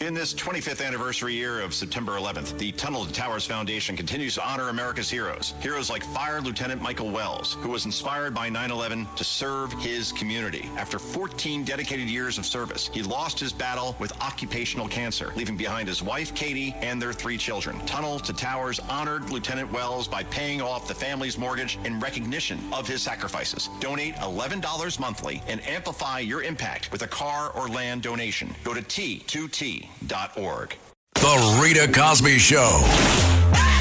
In this 25th anniversary year of September 11th, the Tunnel to Towers Foundation continues to honor America's heroes. Heroes like Fire Lieutenant Michael Wells, who was inspired by 9/11 to serve his community. After 14 dedicated years of service, he lost his battle with occupational cancer, leaving behind his wife, Katie, and their 3 children. Tunnel to Towers honored Lieutenant Wells by paying off the family's mortgage in recognition of his sacrifices. Donate $11 monthly and amplify your impact with a car or land donation. Go to T2T.org. The Rita Cosby Show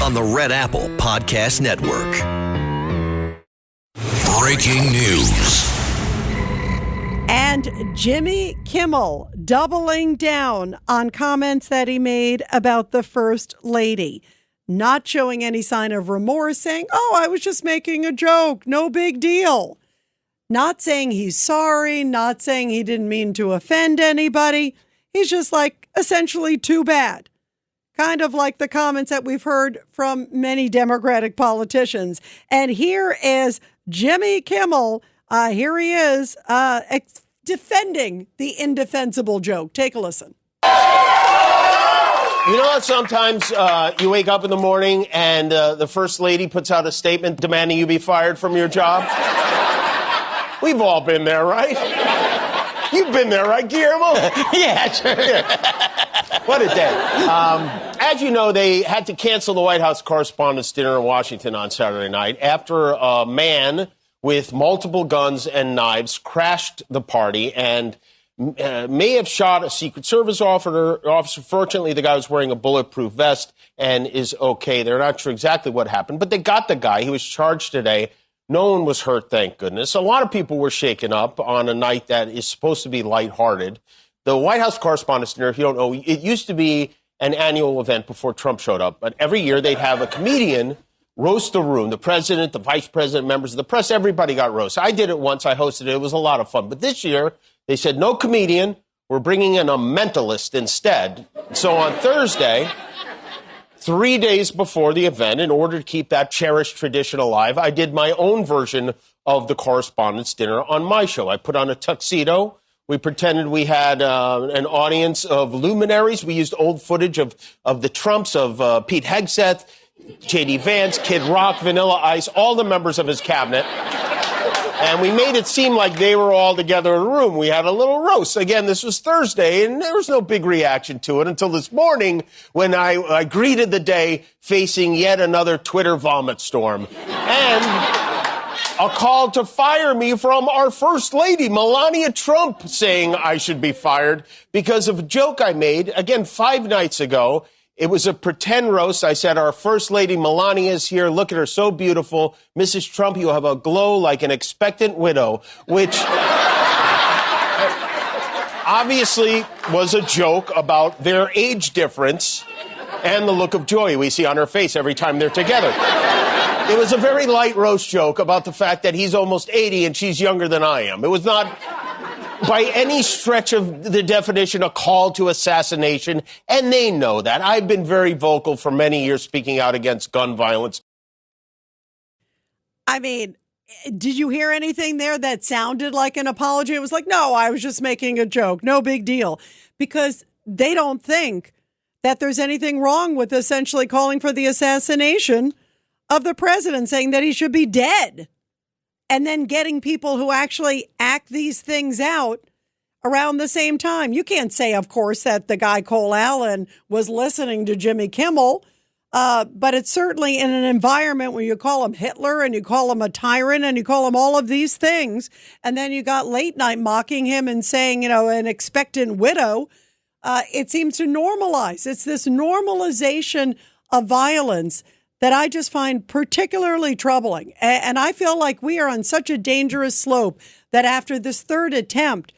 on the Red Apple Podcast Network. Breaking news. And Jimmy Kimmel doubling down on comments that he made about the First Lady, not showing any sign of remorse, saying, "Oh, I was just making a joke, no big deal." Not saying he's sorry, not saying he didn't mean to offend anybody. He's just like, essentially, too bad. Kind of like the comments that we've heard from many Democratic politicians. And here is Jimmy Kimmel. Here he is defending the indefensible joke. Take a listen. You know how sometimes you wake up in the morning and the First Lady puts out a statement demanding you be fired from your job? We've all been there, right? You've been there, right, Guillermo? Yeah, sure. What a day. As you know, they had to cancel the White House Correspondents Dinner in Washington on Saturday night after a man with multiple guns and knives crashed the party and may have shot a Secret Service officer. Fortunately, the guy was wearing a bulletproof vest and is okay. They're not sure exactly what happened, but they got the guy. He was charged today. No one was hurt, thank goodness. A lot of people were shaken up on a night that is supposed to be lighthearted. The White House Correspondents' Dinner, if you don't know, it used to be an annual event before Trump showed up. But every year they'd have a comedian roast the room. The president, the vice president, members of the press, everybody got roasted. I did it once. I hosted it. It was a lot of fun. But this year they said, no comedian. We're bringing in a mentalist instead. So on Thursday, 3 days before the event, in order to keep that cherished tradition alive, I did my own version of the Correspondents' Dinner on my show. I put on a tuxedo. We pretended we had an audience of luminaries. We used old footage of the Trumps, of Pete Hegseth, J.D. Vance, Kid Rock, Vanilla Ice, all the members of his cabinet. And we made it seem like they were all together in a room. We had a little roast. Again, this was Thursday, and there was no big reaction to it until this morning when I greeted the day facing yet another Twitter vomit storm. And a call to fire me from our First Lady, Melania Trump, saying I should be fired because of a joke I made, again, 5 nights ago. It was a pretend roast. I said, our First Lady Melania is here. Look at her, so beautiful. Mrs. Trump, you have a glow like an expectant widow, which obviously was a joke about their age difference and the look of joy we see on her face every time they're together. It was a very light roast joke about the fact that he's almost 80 and she's younger than I am. It was not, by any stretch of the definition, a call to assassination, and they know that. I've been very vocal for many years speaking out against gun violence. I mean, did you hear anything there that sounded like an apology? It was like, no, I was just making a joke. No big deal. Because they don't think that there's anything wrong with essentially calling for the assassination of the president, saying that he should be dead. And then getting people who actually act these things out around the same time. You can't say, of course, that the guy Cole Allen was listening to Jimmy Kimmel, but it's certainly in an environment where you call him Hitler and you call him a tyrant and you call him all of these things. And then you got late night mocking him and saying, an expectant widow. It seems to normalize. It's this normalization of violence that I just find particularly troubling. And I feel like we are on such a dangerous slope that after this third attempt,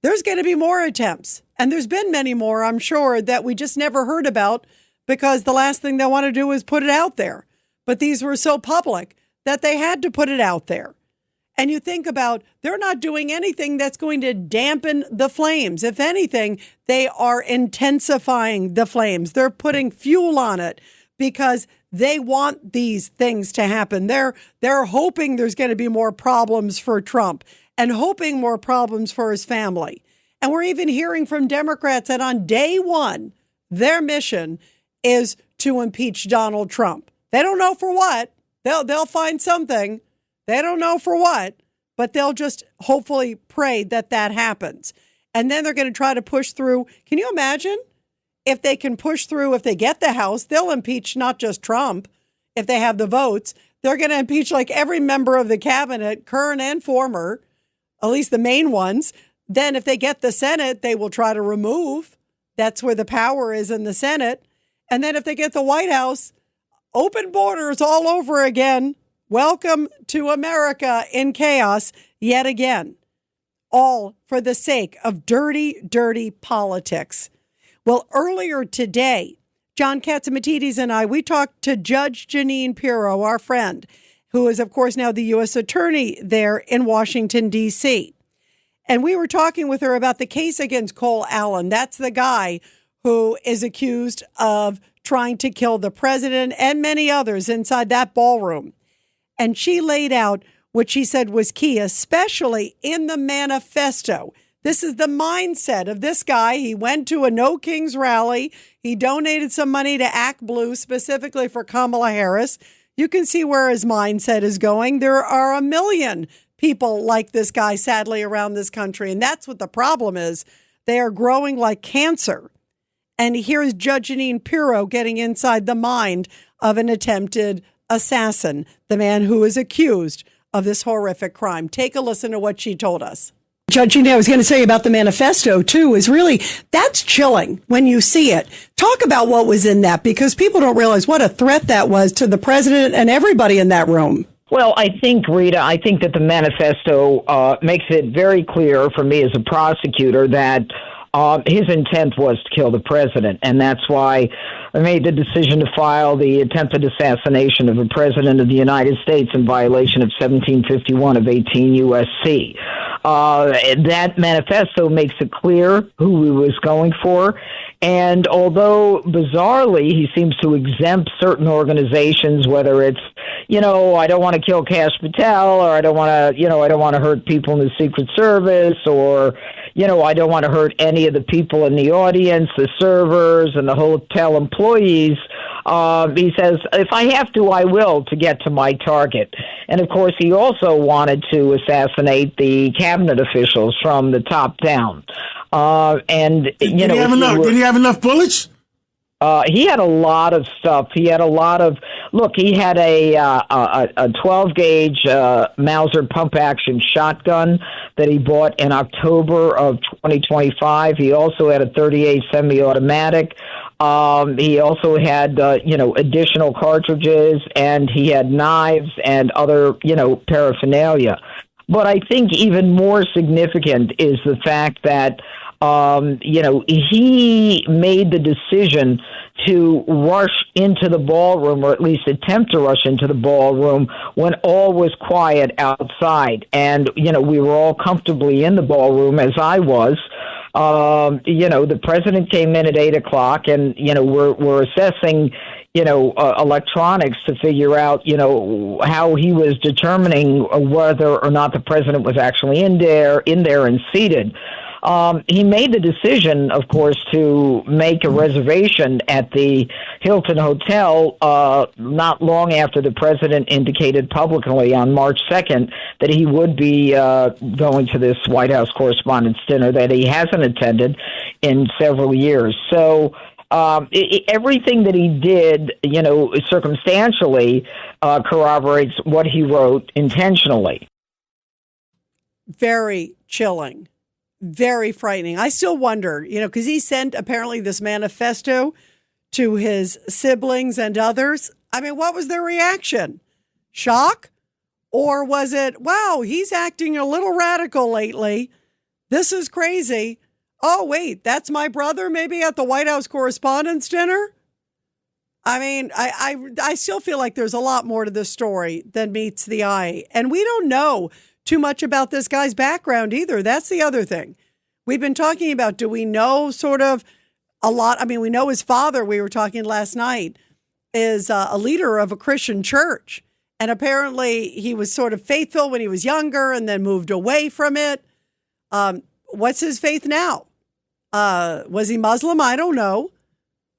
there's going to be more attempts. And there's been many more, I'm sure, that we just never heard about because the last thing they want to do is put it out there. But these were so public that they had to put it out there. And you think about, they're not doing anything that's going to dampen the flames. If anything, they are intensifying the flames. They're putting fuel on it because they want these things to happen. They're hoping there's going to be more problems for Trump and hoping more problems for his family. And we're even hearing from Democrats that on day one, their mission is to impeach Donald Trump. They don't know for what. They'll find something. They don't know for what, but they'll just hopefully pray that that happens. And then they're going to try to push through. Can you imagine if they can push through, if they get the House, they'll impeach not just Trump. If they have the votes, they're going to impeach like every member of the cabinet, current and former, at least the main ones. Then if they get the Senate, they will try to remove. That's where the power is in the Senate. And then if they get the White House, open borders all over again. Welcome to America in chaos yet again. All for the sake of dirty, dirty politics. Well, earlier today, John Catsimatidis and I, we talked to Judge Jeanine Pirro, our friend, who is, of course, now the U.S. Attorney there in Washington, D.C. And we were talking with her about the case against Cole Allen. That's the guy who is accused of trying to kill the president and many others inside that ballroom. And she laid out what she said was key, especially in the manifesto. This is the mindset of this guy. He went to a No Kings rally. He donated some money to Act Blue, specifically for Kamala Harris. You can see where his mindset is going. There are a million people like this guy, sadly, around this country. And that's what the problem is. They are growing like cancer. And here's Judge Jeanine Pirro getting inside the mind of an attempted assassin, the man who is accused of this horrific crime. Take a listen to what she told us. Judge Jeanine, I was going to say about the manifesto, too, is really, that's chilling when you see it. Talk about what was in that, because people don't realize what a threat that was to the president and everybody in that room. Well, I think, Rita, that the manifesto makes it very clear for me as a prosecutor that his intent was to kill the president, and that's why I made the decision to file the attempted assassination of a president of the United States in violation of 1751 of 18 U.S.C. That manifesto makes it clear who he was going for. And although bizarrely he seems to exempt certain organizations, whether it's, I don't want to kill Kash Patel, or I don't want to hurt people in the Secret Service, or, I don't want to hurt any of the people in the audience, the servers and the hotel employees. He says, if I have to, I will, to get to my target. And of course, he also wanted to assassinate the cabinet officials from the top down. Did he have enough bullets? He had a lot of stuff. He had he had a 12 gauge Mauser pump action shotgun that he bought in October of 2025. He also had a 38 semi-automatic. He also had, additional cartridges, and he had knives and other, paraphernalia. But I think even more significant is the fact that, he made the decision to rush into the ballroom, or at least attempt to rush into the ballroom, when all was quiet outside. And, we were all comfortably in the ballroom, as I was. The president came in at 8:00, and, we're assessing, electronics to figure out, how he was determining whether or not the president was actually in there and seated. He made the decision, of course, to make a reservation at the Hilton Hotel not long after the president indicated publicly on March 2nd that he would be going to this White House Correspondents Dinner that he hasn't attended in several years. So everything that he did, circumstantially corroborates what he wrote intentionally. Very chilling. Very frightening. I still wonder, because he sent apparently this manifesto to his siblings and others. I mean, what was their reaction? Shock? Or was it, wow, he's acting a little radical lately. This is crazy. Oh, wait, that's my brother maybe at the White House Correspondents Dinner? I mean, I still feel like there's a lot more to this story than meets the eye. And we don't know too much about this guy's background either. That's the other thing. We've been talking about, do we know sort of a lot? I mean, we know his father, we were talking last night, is a leader of a Christian church. And apparently he was sort of faithful when he was younger and then moved away from it. what's his faith now? Was he Muslim? I don't know.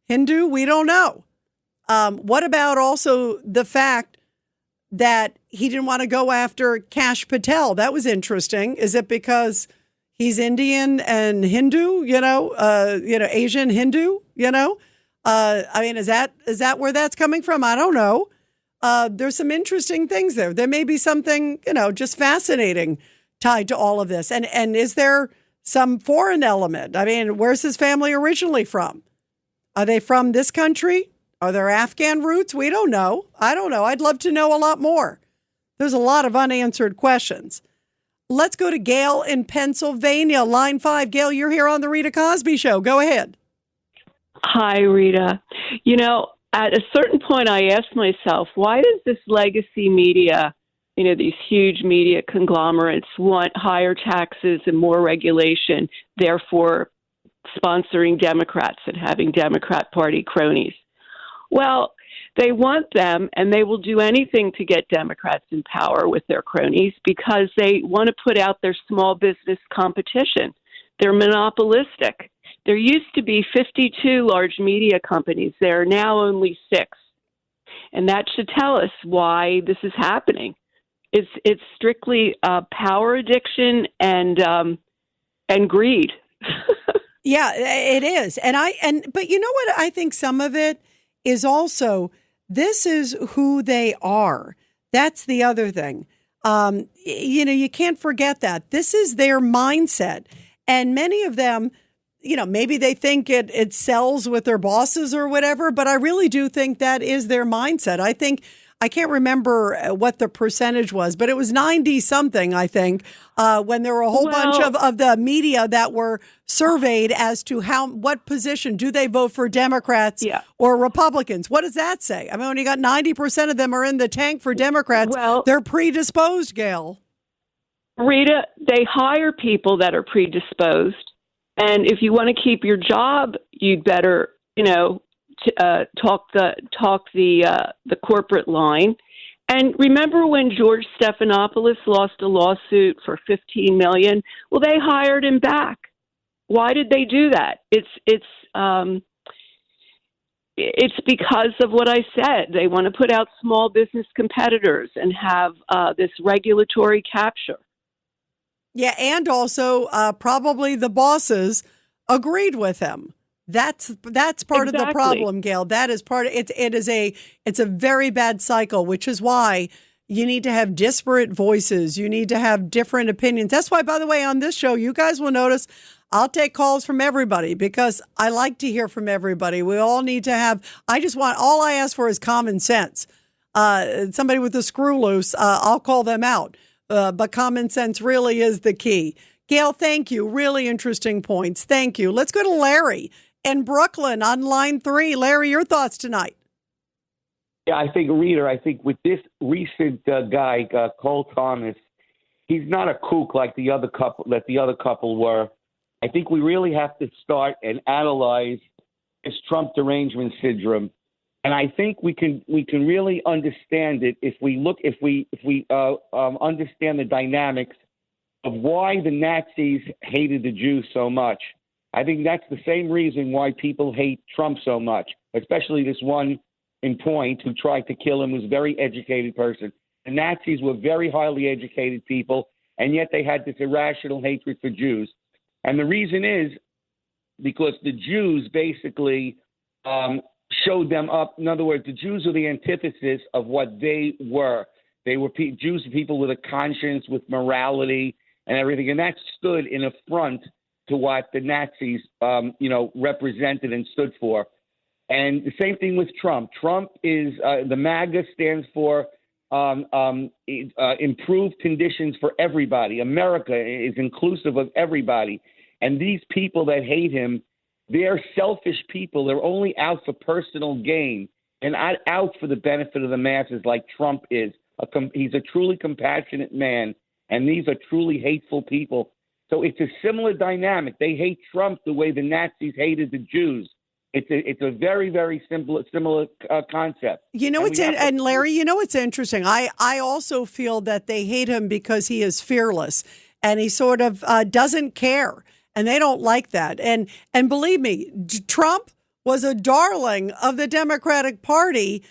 Hindu? We don't know. What about also the fact that he didn't want to go after Kash Patel? That was interesting. Is it because he's Indian and Hindu, Asian Hindu, I mean, is that where that's coming from? I don't know. There's some interesting things there. There may be something, just fascinating tied to all of this. And is there some foreign element? I mean, where's his family originally from? Are they from this country? Are there Afghan roots? We don't know. I don't know. I'd love to know a lot more. There's a lot of unanswered questions. Let's go to Gail in Pennsylvania, line 5. Gail, you're here on the Rita Cosby Show. Go ahead. Hi, Rita. At a certain point, I asked myself, why does this legacy media, these huge media conglomerates want higher taxes and more regulation, therefore sponsoring Democrats and having Democrat Party cronies? Well, they want them, and they will do anything to get Democrats in power with their cronies because they want to put out their small business competition. They're monopolistic. There used to be 52 large media companies. There are now only 6. And that should tell us why this is happening. It's strictly power addiction and greed. Yeah, it is. But you know what? I think some of it is also, this is who they are. That's the other thing. You can't forget that. This is their mindset. And many of them, maybe they think it sells with their bosses or whatever, but I really do think that is their mindset. I can't remember what the percentage was, but it was 90 something, I think, when there were a whole bunch of the media that were surveyed as to what position do they vote for, Democrats or Republicans. What does that say? I mean, when you got 90% of them are in the tank for Democrats, they're predisposed, Gail. Rita, they hire people that are predisposed. And if you want to keep your job, you'd better, talk the corporate line. And remember when George Stephanopoulos lost a lawsuit for $15 million? Well, they hired him back. Why did they do that? It's because of what I said. They want to put out small business competitors and have this regulatory capture. Yeah, and also probably the bosses agreed with him. That's part of the problem, Gail. That is part of it. It's a very bad cycle, which is why you need to have disparate voices. You need to have different opinions. That's why, by the way, on this show, you guys will notice I'll take calls from everybody because I like to hear from everybody. We all need to have. All I ask for is common sense. Somebody with a screw loose, I'll call them out. But common sense really is the key. Gail, thank you. Really interesting points. Thank you. Let's go to Larry in Brooklyn on line 3. Larry, your thoughts tonight? Yeah, I think with this recent guy, Cole Thomas, he's not a kook like the other couple were. I think we really have to start and analyze this Trump derangement syndrome. And I think we can really understand it if we understand the dynamics of why the Nazis hated the Jews so much. I think that's the same reason why people hate Trump so much, especially this one in point who tried to kill him was a very educated person. The Nazis were very highly educated people, and yet they had this irrational hatred for Jews. And the reason is because the Jews basically showed them up. In other words, the Jews are the antithesis of what they were. They were Jews, people with a conscience, with morality and everything. And that stood in affront to what the Nazis, represented and stood for. And the same thing with Trump. Trump is the MAGA stands for improved conditions for everybody. America is inclusive of everybody. And these people that hate him, they're selfish people. They're only out for personal gain and not out for the benefit of the masses like Trump is. He's a truly compassionate man, and these are truly hateful people. So it's a similar dynamic. They hate Trump the way the Nazis hated the Jews. It's a very, very similar concept. And Larry, it's interesting. I also feel that they hate him because he is fearless. and he sort of doesn't care, and they don't like that. And believe me, Trump was a darling of the Democratic Party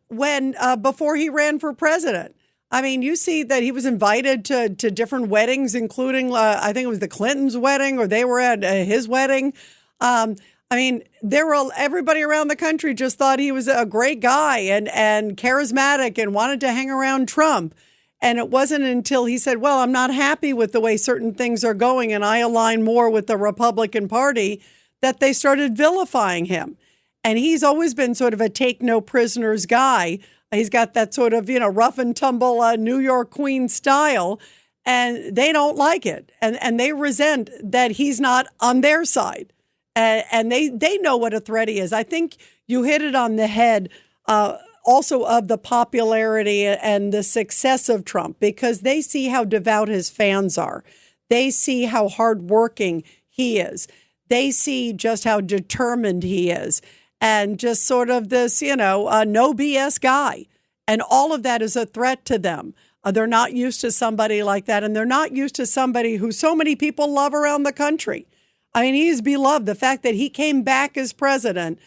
when before he ran for president. I mean, you see that he was invited to different weddings, including I think it was the Clintons' wedding, or they were at his wedding. I mean, everybody around the country just thought he was a great guy and charismatic and wanted to hang around Trump. And it wasn't until he said, well, I'm not happy with the way certain things are going and I align more with the Republican Party, that they started vilifying him. And he's always been sort of a take no prisoners guy. He's got that sort of, rough and tumble New York Queen style, and they don't like it. And they resent that he's not on their side. And they know what a threat he is. I think you hit it on the head also of the popularity and the success of Trump, because they see how devout his fans are. They see how hardworking he is. They see just how determined he is. And just sort of this, no BS guy. And all of that is a threat to them. They're not used to somebody like that. And they're not used to somebody who so many people love around the country. I mean, he's beloved. The fact that he came back as president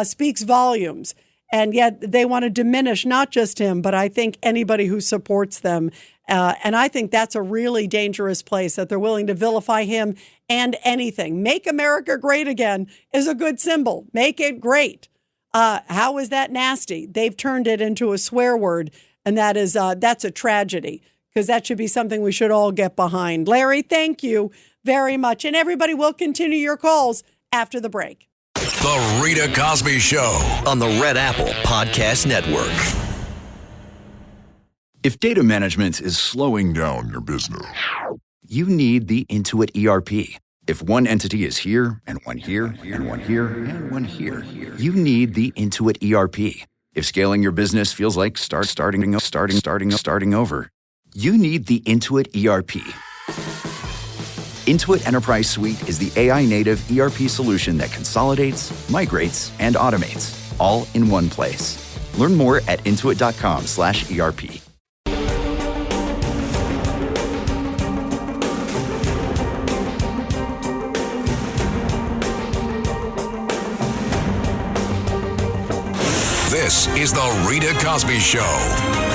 speaks volumes. And yet they want to diminish not just him, but I think anybody who supports them. And I think that's a really dangerous place, that they're willing to vilify him and anything. Make America great again is a good symbol. Make it great. How is that nasty? They've turned it into a swear word, and that's a tragedy, because that should be something we should all get behind. Larry, thank you very much. And everybody will continue your calls after the break. The Rita Cosby Show on the Red Apple Podcast Network. If data management is slowing down your business, you need the Intuit ERP. If one entity is here, and one here, and one here, and one here, you need the Intuit ERP. If scaling your business feels like starting over, you need the Intuit ERP. Intuit Enterprise Suite is the AI-native ERP solution that consolidates, migrates, and automates, all in one place. Learn more at intuit.com/ERP. This is the Rita Cosby Show.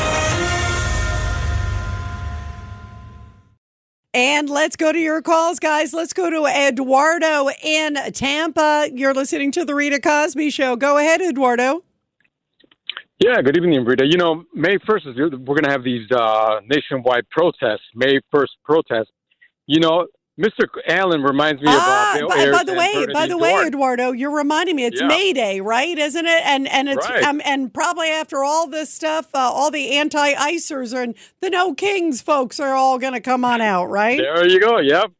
And let's go to your calls, guys. Let's go to Eduardo in Tampa. You're listening to the Rita Cosby Show. Go ahead, Eduardo. Yeah, good evening, Rita. May 1st, we're going to have these nationwide protests, May 1st protests. Mr. Allen reminds me of Bill Ayers. By the way, Eduardo, you're reminding me it's May Day, right? Isn't it? And it's right. And probably after all this stuff, all the anti-icers and the No Kings folks are all going to come on out, right? There you go. Yep.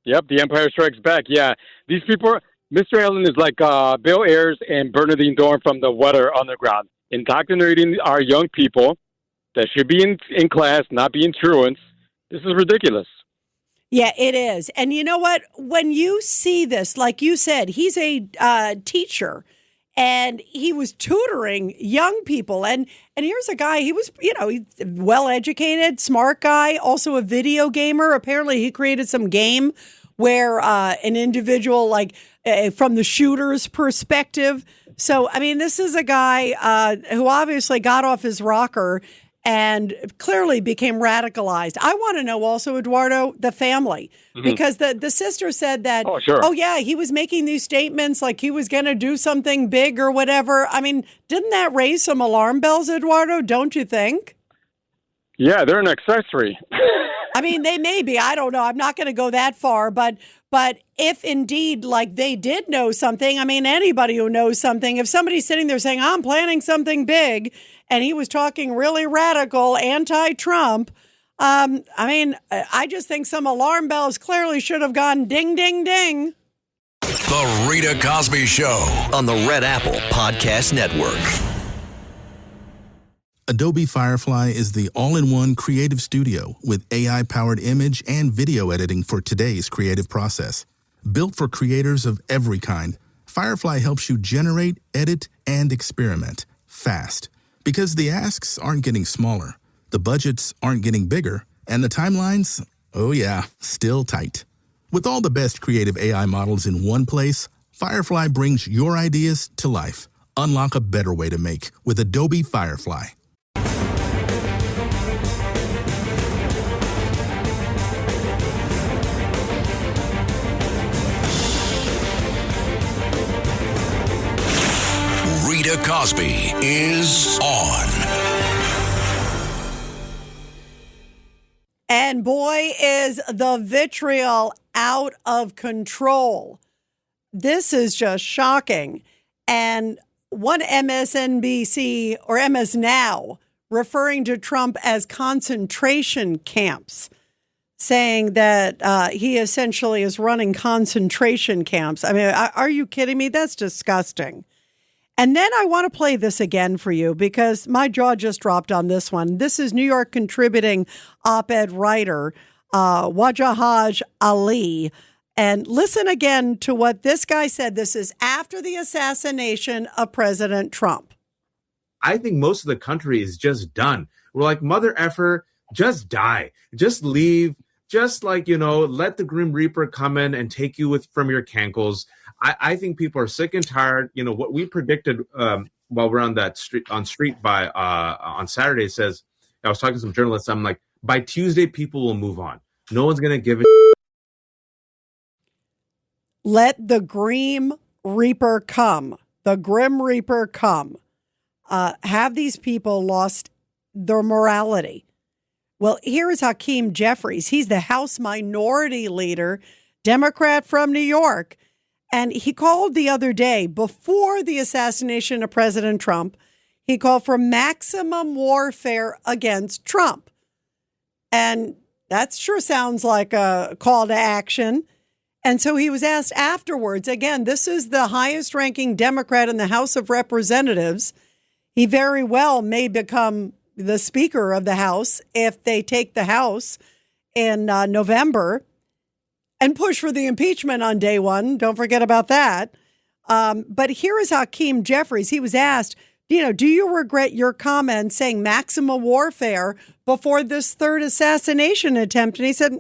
The Empire Strikes Back. Yeah, these people. Mr. Allen is like Bill Ayers and Bernardine Dorn from the Weather Underground, indoctrinating our young people that should be in class, not being truants. This is ridiculous. Yeah, it is. And you know what? When you see this, like you said, he's a teacher and he was tutoring young people. And here's a guy, he was, he's well-educated, smart guy, also a video gamer. Apparently he created some game where an individual, from the shooter's perspective. So, I mean, this is a guy who obviously got off his rocker and clearly became radicalized. I want to know also, Eduardo, the family, because the sister said that, he was making these statements like he was going to do something big or whatever. I mean, didn't that raise some alarm bells, Eduardo? Don't you think? Yeah, they're an accessory. I mean, they may be. I don't know. I'm not going to go that far. But if indeed, they did know something, I mean, anybody who knows something, if somebody's sitting there saying, I'm planning something big, and he was talking really radical, anti-Trump, I just think some alarm bells clearly should have gone ding, ding, ding. The Rita Cosby Show on the Red Apple Podcast Network. Adobe Firefly is the all-in-one creative studio with AI-powered image and video editing for today's creative process. Built for creators of every kind, Firefly helps you generate, edit, and experiment fast. Because the asks aren't getting smaller, the budgets aren't getting bigger, and the timelines Oh yeah, still tight. With all the best creative AI models in one place, Firefly brings your ideas to life. Unlock a better way to make with Adobe Firefly. Rita Cosby is on. And boy, is the vitriol out of control. This is just shocking. And one MSNBC or MS Now referring to Trump as concentration camps, saying that he essentially is running concentration camps. I mean, are you kidding me? That's disgusting. And then I want to play this again for you because my jaw just dropped on this one. This is New York contributing op-ed writer Wajahaj Ali. And listen again to what this guy said. This is after the assassination of President Trump. I think most of the country is just done. We're like, mother effer, just die. Just leave. Just like, let the Grim Reaper come in and take you from your cankles. I think people are sick and tired. What we predicted while we're on that street by on Saturday says, I was talking to some journalists. I'm like, by Tuesday, people will move on. No one's going to give it. Let the Grim Reaper come. The Grim Reaper come. Have these people lost their morality? Well, here is Hakeem Jeffries. He's the House Minority Leader, Democrat from New York. And he called the other day, before the assassination of President Trump, he called for maximum warfare against Trump. And that sure sounds like a call to action. And so he was asked afterwards, again, this is the highest ranking Democrat in the House of Representatives. He very well may become the Speaker of the House if they take the House in November and push for the impeachment on day one. Don't forget about that. But here is Hakeem Jeffries. He was asked, do you regret your comment saying maximum warfare before this third assassination attempt? And he said,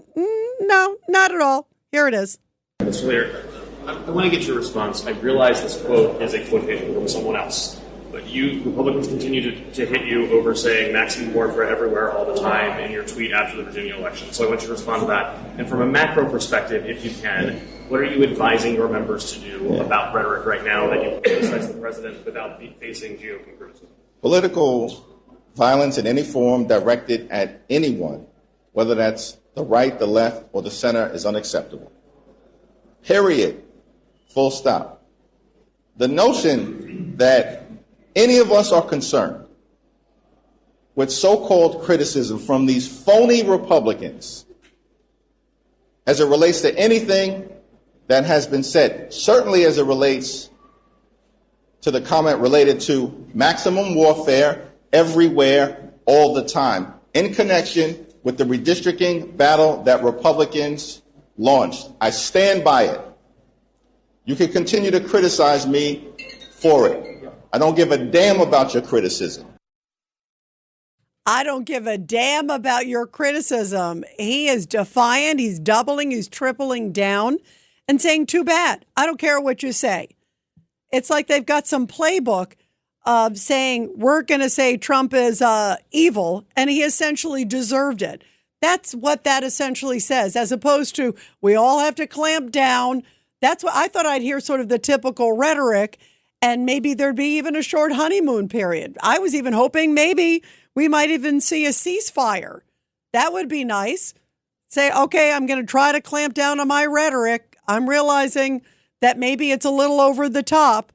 no, not at all. Here it is. Mr. Leader, I want to get your response. I realize this quote is a quotation from someone else, but Republicans continue to hit you over saying maximum warfare everywhere all the time in your tweet after the Virginia election. So I want you to respond to that. And from a macro perspective, if you can, what are you advising your members to do about rhetoric right now that you criticize the president without facing GOP criticism? Political violence in any form directed at anyone, whether that's the right, the left, or the center, is unacceptable. Period. Full stop. The notion that any of us are concerned with so-called criticism from these phony Republicans as it relates to anything that has been said, certainly as it relates to the comment related to maximum warfare everywhere, all the time, in connection with the redistricting battle that Republicans launched. I stand by it. You can continue to criticize me for it. I don't give a damn about your criticism. I don't give a damn about your criticism. He is defiant. He's doubling, he's tripling down and saying, too bad. I don't care what you say. It's like they've got some playbook of saying, we're going to say Trump is evil, and he essentially deserved it. That's what that essentially says, as opposed to we all have to clamp down. That's what I thought I'd hear, sort of the typical rhetoric, and maybe there'd be even a short honeymoon period. I was even hoping maybe we might even see a ceasefire. That would be nice. Say, okay, I'm going to try to clamp down on my rhetoric. I'm realizing that maybe it's a little over the top.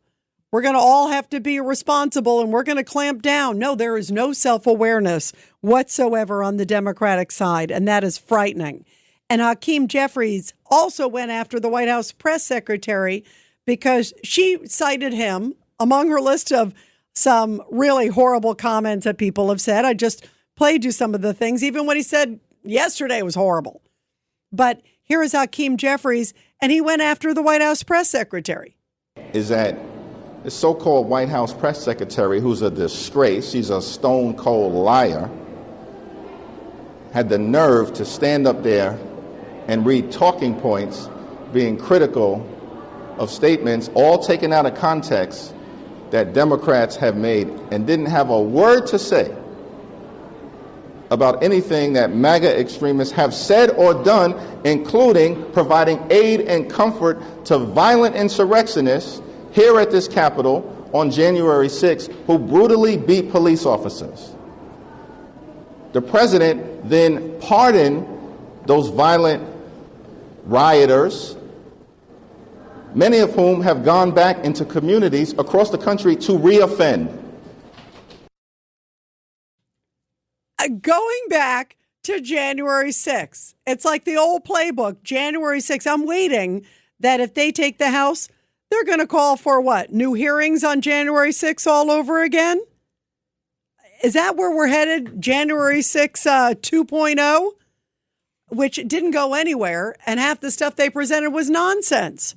We're going to all have to be responsible and we're going to clamp down. No, there is no self-awareness whatsoever on the Democratic side, and that is frightening. And Hakeem Jeffries also went after the White House press secretary because she cited him among her list of some really horrible comments that people have said. I just played you some of the things. Even what he said yesterday was horrible. But here is Hakeem Jeffries, and he went after the White House press secretary. Is that the so-called White House press secretary, who's a disgrace, she's a stone-cold liar, had the nerve to stand up there and read talking points being critical of statements all taken out of context that Democrats have made and didn't have a word to say about anything that MAGA extremists have said or done, including providing aid and comfort to violent insurrectionists here at this Capitol on January 6th who brutally beat police officers. The president then pardoned those violent rioters, many of whom have gone back into communities across the country to reoffend. Going back to January 6th, it's like the old playbook, January 6th. I'm waiting that if they take the House, they're going to call for what? New hearings on January 6th all over again? Is that where we're headed? January 6th 2.0, which didn't go anywhere, and half the stuff they presented was nonsense.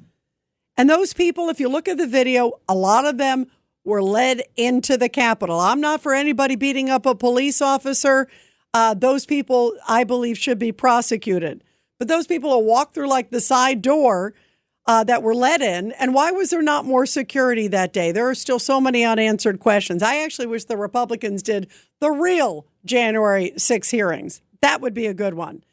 And those people, if you look at the video, a lot of them were led into the Capitol. I'm not for anybody beating up a police officer. Those people, I believe, should be prosecuted. But those people who walked through like the side door that were let in, and why was there not more security that day? There are still so many unanswered questions. I actually wish the Republicans did the real January 6 hearings. That would be a good one.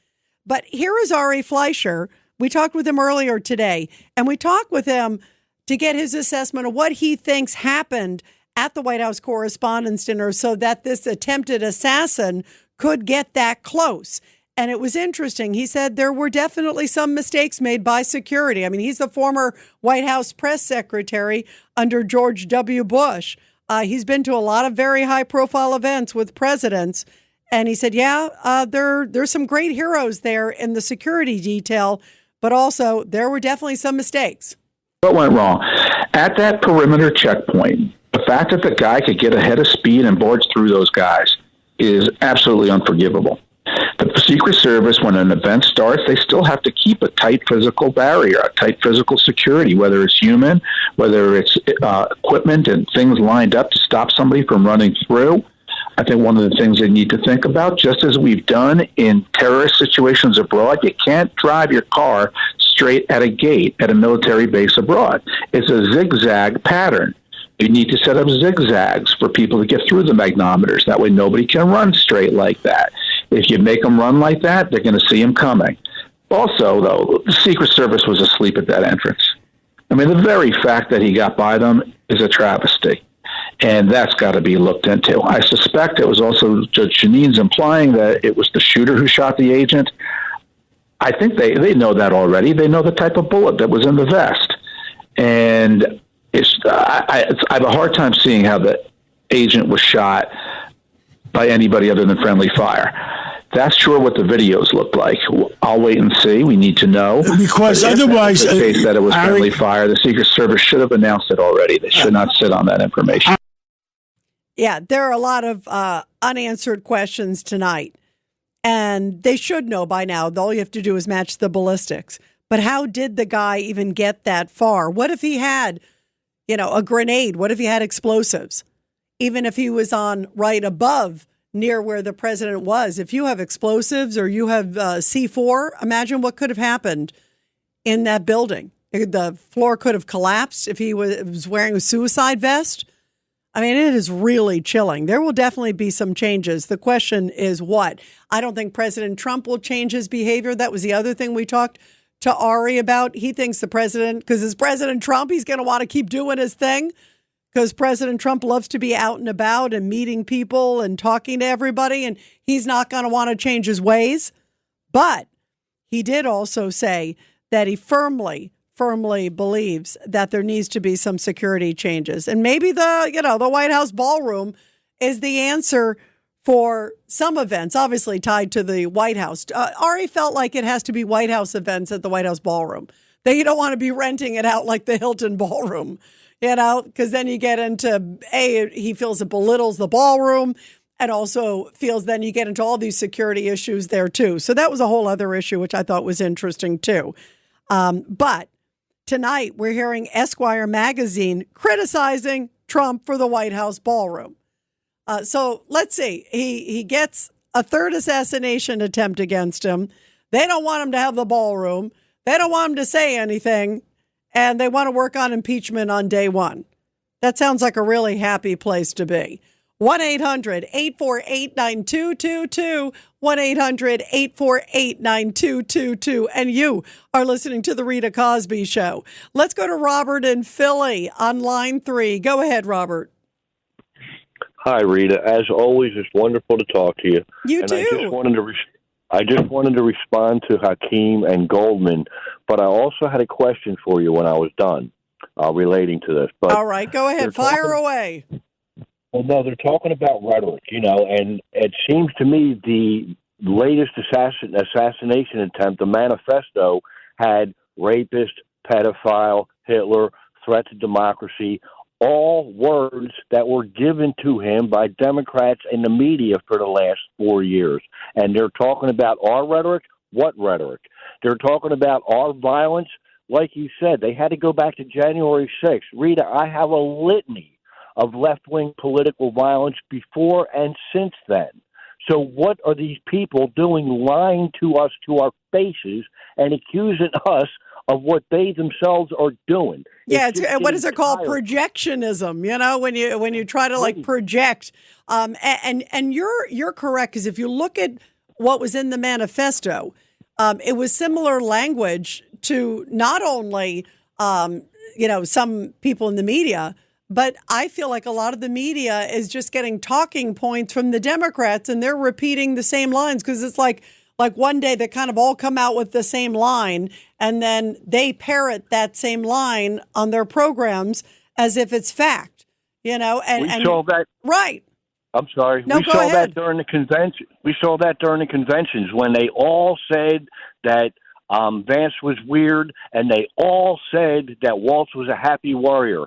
But here is Ari Fleischer. We talked with him earlier today, and we talked with him to get his assessment of what he thinks happened at the White House Correspondents Dinner so that this attempted assassin could get that close. And it was interesting. He said there were definitely some mistakes made by security. I mean, he's the former White House press secretary under George W. Bush. He's been to a lot of very high-profile events with presidents. And he said, there's some great heroes there in the security detail, but also there were definitely some mistakes. What went wrong? At that perimeter checkpoint, the fact that the guy could get ahead of speed and barge through those guys is absolutely unforgivable. The Secret Service, when an event starts, they still have to keep a tight physical barrier, a tight physical security, whether it's human, whether it's equipment and things lined up to stop somebody from running through. I think one of the things they need to think about, just as we've done in terrorist situations abroad, you can't drive your car straight at a gate at a military base abroad. It's a zigzag pattern. You need to set up zigzags for people to get through the magnometers. That way nobody can run straight like that. If you make them run like that, they're going to see them coming. Also, though, the Secret Service was asleep at that entrance. I mean, the very fact that he got by them is a travesty. And that's got to be looked into. I suspect it was also Judge Jeanines implying that it was the shooter who shot the agent. I think they know that already. They know the type of bullet that was in the vest. And I have a hard time seeing how the agent was shot by anybody other than friendly fire. That's sure what the videos looked like. I'll wait and see. We need to know. Because otherwise, in the case that it was friendly fire, the Secret Service should have announced it already. They should not sit on that information. Yeah, there are a lot of unanswered questions tonight, and they should know by now. All you have to do is match the ballistics. But how did the guy even get that far? What if he had, a grenade? What if he had explosives? Even if he was on right above near where the president was, if you have explosives or you have C4, imagine what could have happened in that building. The floor could have collapsed if he was wearing a suicide vest. I mean, it is really chilling. There will definitely be some changes. The question is what? I don't think President Trump will change his behavior. That was the other thing we talked to Ari about. He thinks the president, because it's President Trump, he's going to want to keep doing his thing because President Trump loves to be out and about and meeting people and talking to everybody, and he's not going to want to change his ways. But he did also say that he firmly believes that there needs to be some security changes. And maybe the White House ballroom is the answer for some events, obviously tied to the White House. Ari felt like it has to be White House events at the White House ballroom. That you don't want to be renting it out like the Hilton ballroom, because then you get into, he feels it belittles the ballroom, and also feels then you get into all these security issues there too. So that was a whole other issue, which I thought was interesting too. But tonight, we're hearing Esquire magazine criticizing Trump for the White House ballroom. So let's see. He gets a third assassination attempt against him. They don't want him to have the ballroom. They don't want him to say anything. And they want to work on impeachment on day one. That sounds like a really happy place to be. 1-800-848-9222. 1-800-848-9222. And you are listening to The Rita Cosby Show. Let's go to Robert in Philly on line 3. Go ahead, Robert. Hi, Rita. As always, it's wonderful to talk to you. You and too. I just wanted to respond to Hakeem and Goldman, but I also had a question for you when I was done relating to this. But all right, go ahead. Fire away. Well, no, they're talking about rhetoric, and it seems to me the latest assassination attempt, the manifesto, had rapist, pedophile, Hitler, threat to democracy, all words that were given to him by Democrats and the media for the last 4 years. And they're talking about our rhetoric. What rhetoric? They're talking about our violence. Like you said, they had to go back to January 6th. Rita, I have a litany of left-wing political violence before and since then. So what are these people doing, lying to us to our faces and accusing us of what they themselves are doing? Yeah, what is it called? Projectionism. When you try to project. And you're correct, because if you look at what was in the manifesto, it was similar language to not only some people in the media, but I feel like a lot of the media is just getting talking points from the Democrats, and they're repeating the same lines, because it's like one day they kind of all come out with the same line, and then they parrot that same line on their programs as if it's fact, And we saw that. Right. I'm sorry. No, we go saw ahead. that during the convention. We saw that during the conventions when they all said that Vance was weird, and they all said that Waltz was a happy warrior.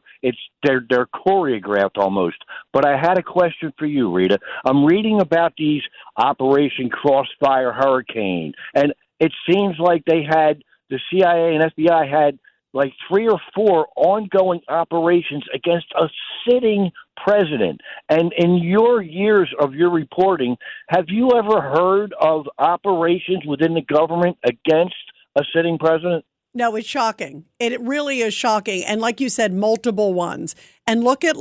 They're choreographed almost. But I had a question for you, Rita. I'm reading about these Operation Crossfire Hurricane, and it seems like the CIA and FBI had like 3 or 4 ongoing operations against a sitting president. And in your years of your reporting, have you ever heard of operations within the government against a sitting president? No, it's shocking. It really is shocking. And like you said, multiple ones. And look at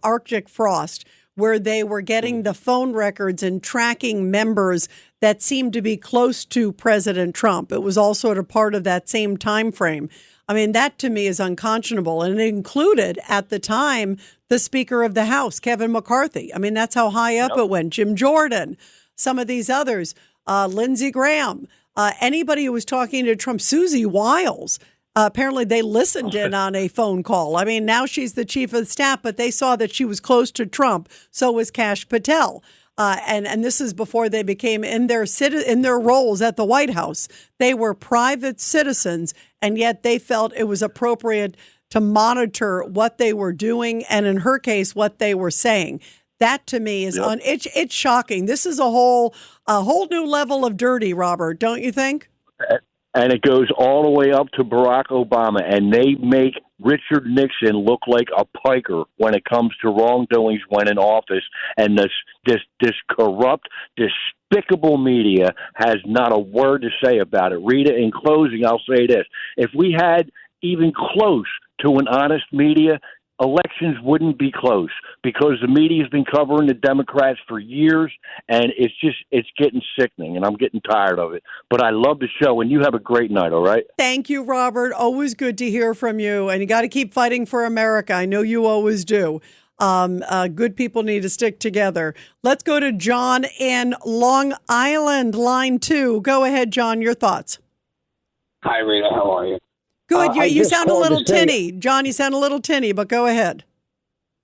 Arctic Frost, where they were getting the phone records and tracking members that seemed to be close to President Trump. It was all sort of part of that same time frame. I mean, that to me is unconscionable. And it included, at the time, the Speaker of the House, Kevin McCarthy. I mean, that's how high up it went. Jim Jordan, some of these others, Lindsey Graham, anybody who was talking to Trump, Susie Wiles. Apparently they listened in on a phone call. I mean, now she's the chief of staff, but they saw that she was close to Trump. So was Kash Patel. And this is before they became in their roles at the White House. They were private citizens, and yet they felt it was appropriate to monitor what they were doing, and in her case, what they were saying. That to me is it's shocking. This is a whole new level of dirty, Robert, don't you think? And it goes all the way up to Barack Obama, and they make Richard Nixon look like a piker when it comes to wrongdoings when in office. And this corrupt, despicable media has not a word to say about it. Rita, in closing, I'll say this. If we had even close to an honest media, elections wouldn't be close, because the media's been covering the Democrats for years, and it's getting sickening, and I'm getting tired of it. But I love the show, and you have a great night, all right? Thank you, Robert. Always good to hear from you, and you got to keep fighting for America. I know you always do. Good people need to stick together. Let's go to John in Long Island, line 2. Go ahead, John, your thoughts. Hi, Rita. How are you? Good. You sound a little tinny. John, you sound a little tinny, but go ahead.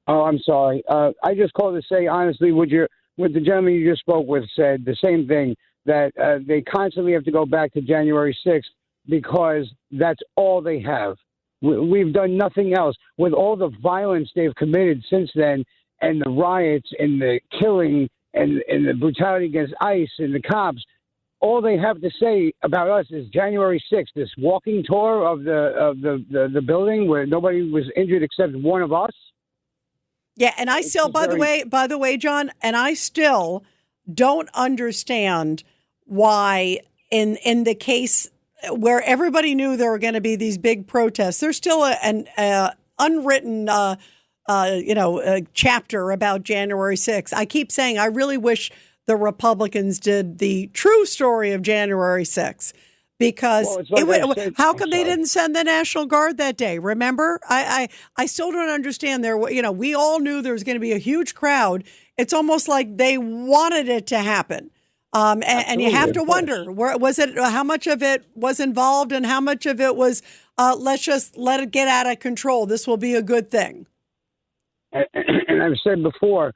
Oh, I'm sorry. I just called to say, honestly, what the gentleman you just spoke with said, the same thing, that they constantly have to go back to January 6th because that's all they have. We've done nothing else. With all the violence they've committed since then, and the riots and the killing and the brutality against ICE and the cops, all they have to say about us is January 6th, this walking tour of the building where nobody was injured except one of us. Yeah, and I still, by the way, John, and I still don't understand why in the case where everybody knew there were going to be these big protests, there's still an unwritten chapter about January 6th. I keep saying I really wish the Republicans did the true story of January 6th. Because how come they didn't send the National Guard that day? Remember, I still don't understand. We all knew there was going to be a huge crowd. It's almost like they wanted it to happen, and you have to wonder where was it? How much of it was involved, and how much of it was let's just let it get out of control. This will be a good thing. And I've said before,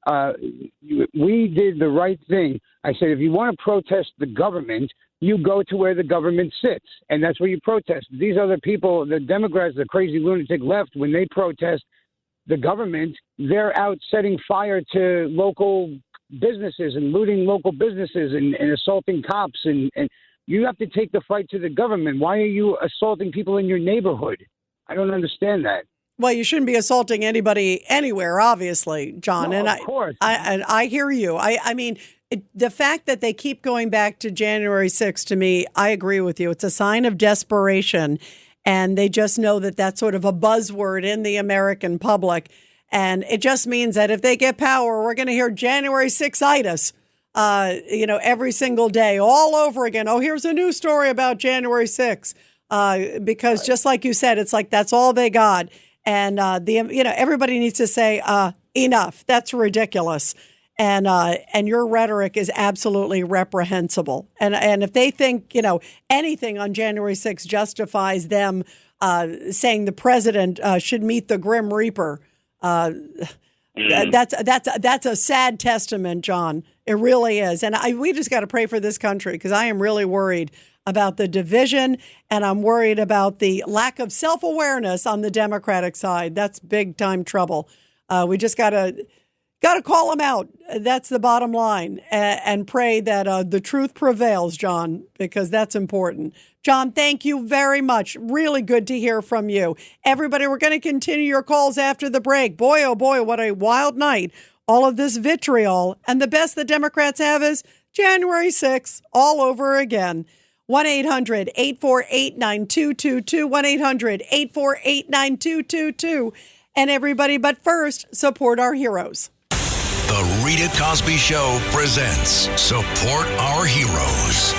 we did the right thing. I said, if you want to protest the government, you go to where the government sits, and that's where you protest. These other people, the Democrats, the crazy lunatic left, when they protest the government, they're out setting fire to local businesses and looting local businesses and assaulting cops. And you have to take the fight to the government. Why are you assaulting people in your neighborhood? I don't understand that. Well, you shouldn't be assaulting anybody anywhere, obviously, John. No, of course. I hear you. I mean, the fact that they keep going back to January 6th, to me, I agree with you. It's a sign of desperation, and they just know that that's sort of a buzzword in the American public. And it just means that if they get power, we're going to hear January 6-itis, every single day, all over again. Oh, here's a new story about January 6th, because just like you said, it's like that's all they got. And everybody needs to say enough. That's ridiculous. And your rhetoric is absolutely reprehensible. And if they think, anything on January 6th justifies them saying the president should meet the Grim Reaper, that's a sad testament, John. It really is. And we just got to pray for this country, because I am really worried about the division, and I'm worried about the lack of self-awareness on the Democratic side. That's big time trouble. We just got to call them out. That's the bottom line, and pray that the truth prevails, John, because that's important. John, thank you very much. Really good to hear from you. Everybody, we're going to continue your calls after the break. Boy, oh boy, what a wild night. All of this vitriol, and the best the Democrats have is January 6th all over again. 1-800-848-9222, 1-800-848-9222. And everybody, but first, support our heroes. The Rita Cosby Show presents Support Our Heroes.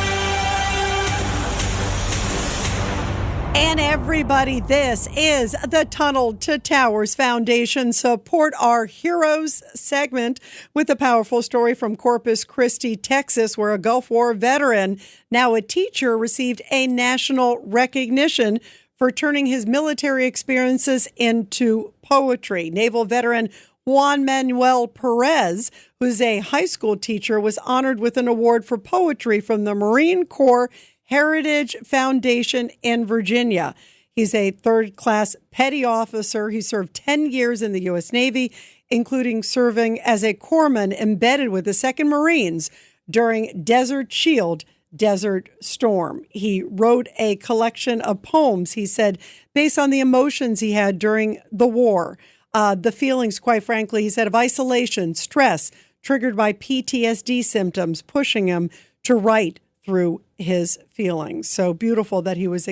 And everybody, this is the Tunnel to Towers Foundation Support Our Heroes segment with a powerful story from Corpus Christi, Texas, where a Gulf War veteran, now a teacher, received a national recognition for turning his military experiences into poetry. Naval veteran Juan Manuel Perez, who's a high school teacher, was honored with an award for poetry from the Marine Corps Heritage Foundation in Virginia. He's a third-class petty officer. He served 10 years in the U.S. Navy, including serving as a corpsman embedded with the 2nd Marines during Desert Shield, Desert Storm. He wrote a collection of poems, he said, based on the emotions he had during the war. The feelings, quite frankly, he said, of isolation, stress, triggered by PTSD symptoms, pushing him to write through his feelings. So beautiful that he was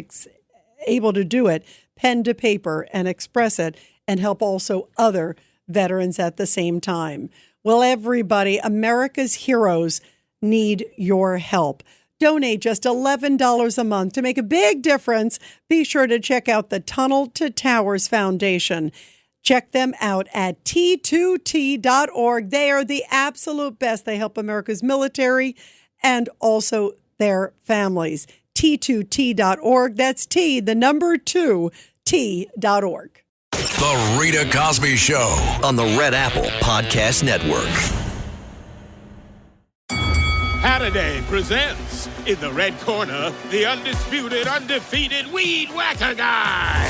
able to do it, pen to paper, and express it, and help also other veterans at the same time. Well, everybody, America's heroes need your help. Donate just $11 a month to make a big difference. Be sure to check out the Tunnel to Towers Foundation. Check them out at T2T.org. They are the absolute best. They help America's military and also their families. T2T.org. That's T, the number 2, T.org. The Rita Cosby Show on the Red Apple Podcast Network. Halliday presents, in the red corner, the undisputed, undefeated Weed Whacker Guy.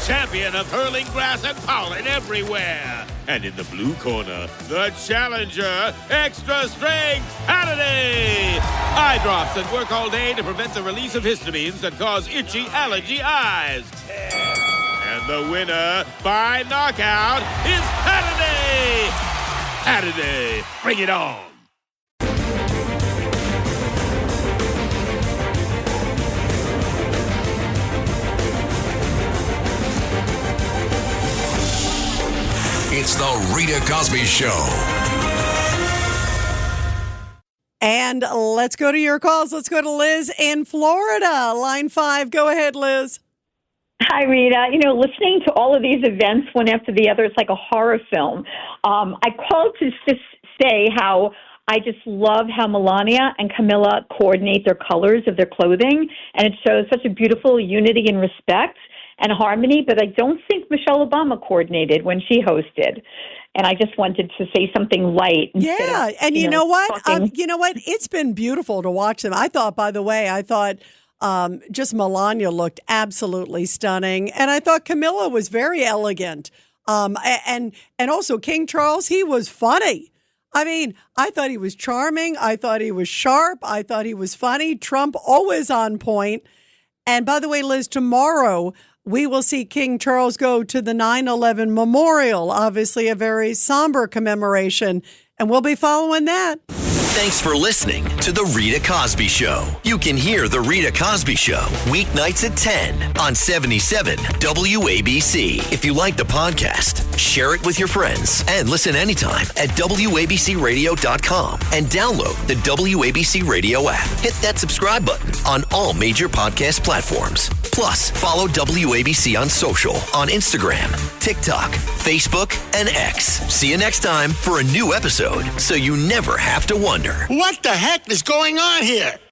Champion of hurling grass and pollen everywhere. And in the blue corner, the challenger, extra strength, Halliday. Eye drops that work all day to prevent the release of histamines that cause itchy allergy eyes. And the winner by knockout is Halliday. Halliday, bring it on. It's the Rita Cosby Show. And let's go to your calls. Let's go to Liz in Florida. Line 5. Go ahead, Liz. Hi, Rita. Listening to all of these events one after the other, it's like a horror film. I called to just say how I just love how Melania and Camilla coordinate their colors of their clothing, and it shows such a beautiful unity and respect and harmony, but I don't think Michelle Obama coordinated when she hosted. And I just wanted to say something light. Yeah, and you know what? It's been beautiful to watch them. I thought just Melania looked absolutely stunning, and I thought Camilla was very elegant. And also King Charles, he was funny. I mean, I thought he was charming. I thought he was sharp. I thought he was funny. Trump always on point. And by the way, Liz, tomorrow we will see King Charles go to the 9/11 memorial, obviously a very somber commemoration, and we'll be following that. Thanks for listening to The Rita Cosby Show. You can hear The Rita Cosby Show weeknights at 10 on 77 WABC. If you like the podcast, share it with your friends and listen anytime at WABCRadio.com and download the WABC Radio app. Hit that subscribe button on all major podcast platforms. Plus, follow WABC on social on Instagram, TikTok, Facebook, and X. See you next time for a new episode so you never have to wonder. What the heck is going on here?